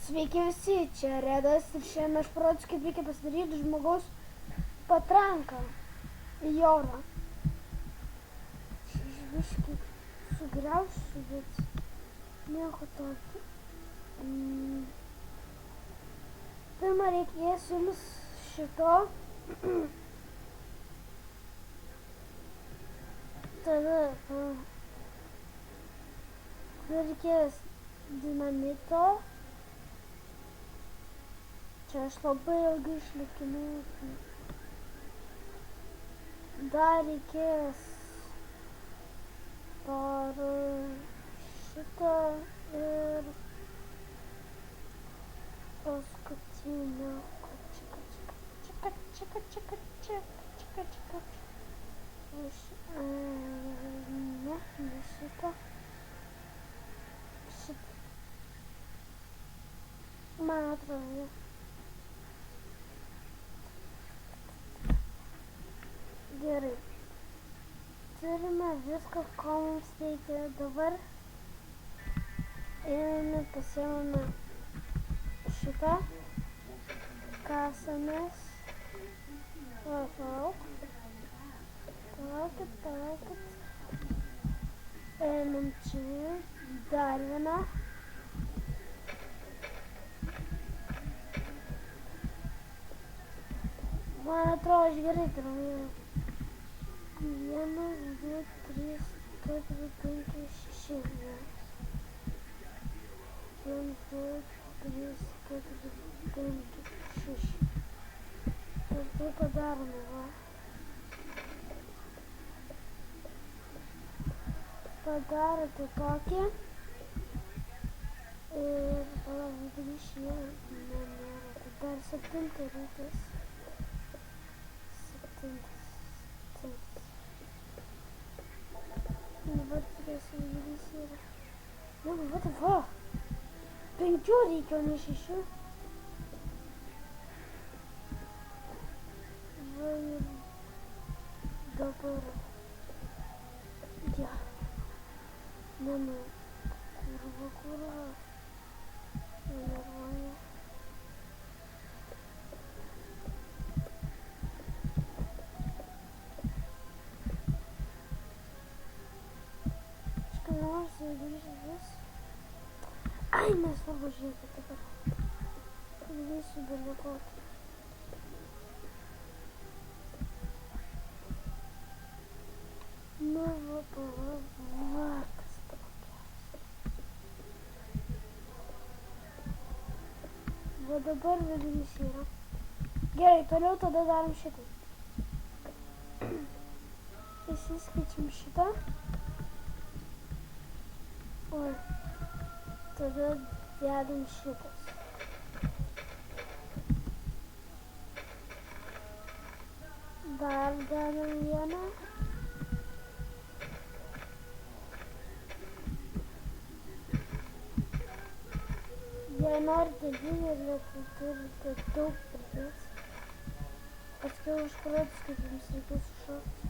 Sveiki visi, čia Redas ir šiandien aš parodysiu, kaip reikia pasidaryti žmogaus patranką į orą. Biškį sugriausiu, bet nieko tokio. Pirma reikės jums šito. Tada reikės dinamito. Čia aš labai ilgai išlikinau. Dar reikės dar šitą ir paskutinio. Ne šitą. Man atrodo. Gerai. Turime viską, ko mums reikia dabar. Ir pasiėmame šitą. Kasamės. Palaukit. Einam čia. Dar vieną. Man atrodo, aš gerai turiu. 1, 2, 3, 4, 5, 6. 1, 2, 3, 4, 5, 6. Ir tai padarome, va. Padarote tokį. Ir palaukit, grįžti nėra. Dar 7 reikės. 7. Dabar turėsim visi yra. Ne, what the fuck? 5 reikia, o ne 6. Va ir dabar. Ja. Ne. Kurva. Nervuoja. Grįžęs. Ai, nesvarbu, žiūrėkit dabar. Padarysiu dalykuoti. Nu, va, kas tokias. Va dabar vidurys yra. Gerai, toliau tada darom šitą. Įsiskaičiam šitą. Oi, tada dedam šitas. Dar dedam vieną. Jei norite didelį, tai turite daug pridėti. Paskiau užparodys, kaip jums reikės sušokti.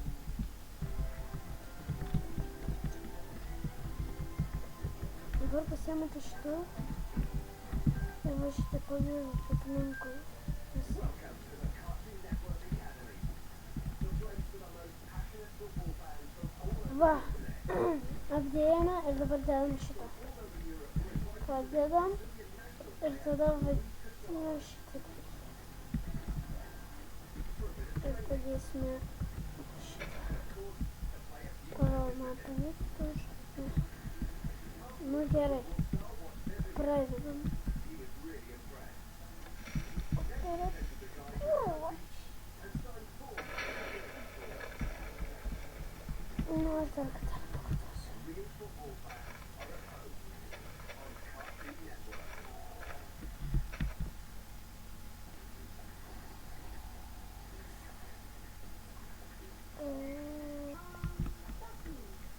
Dabar pasiėmate šitų ir va šitą pavėlų aplinkui. Va, apdėjame ir dabar dedam šitą. Padedam ir tada vadiname šitą. Ir padėsime šitą. Pagal man pavyktų šitą. Nu gerai, pradedam. Nu, aš dar kartą pakartosiu.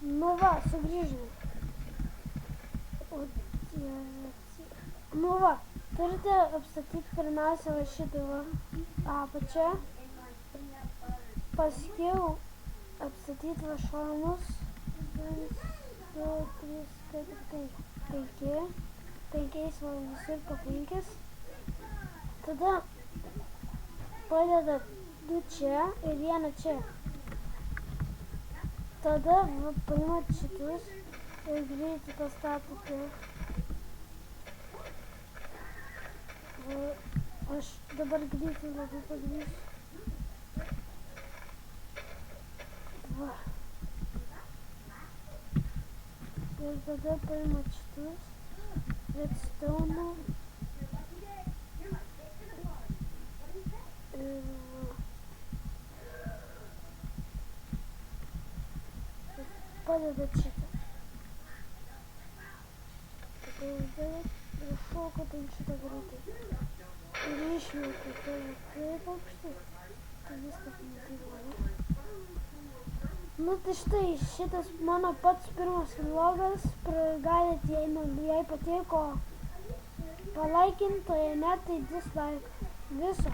Nu va, sugrįžome. Nu va, turite apstatyti pirmiausia va šitą va apačią, paskiau apstatyti va šonus, 1, 2, 3, 4, 5, 5 va visur po 5. Tada padeda 2 čia ir 1 čia. Tada va, paimat šitus ir greitai pastatote. Aš dabar greitai labai padarysiu. Va. Ir tada paimat šitus redstone. Ir va. Padedat šitą. Tada uždedat ir šokate ant šitą greitai. Ir išmėkite taip aukštai. Tai viskas netyruoja. Nu tai štai, šitas mano pats pirmas vlogas. Galite, jei patiko, palaikinti, o jei ne, tai dislike. Viso.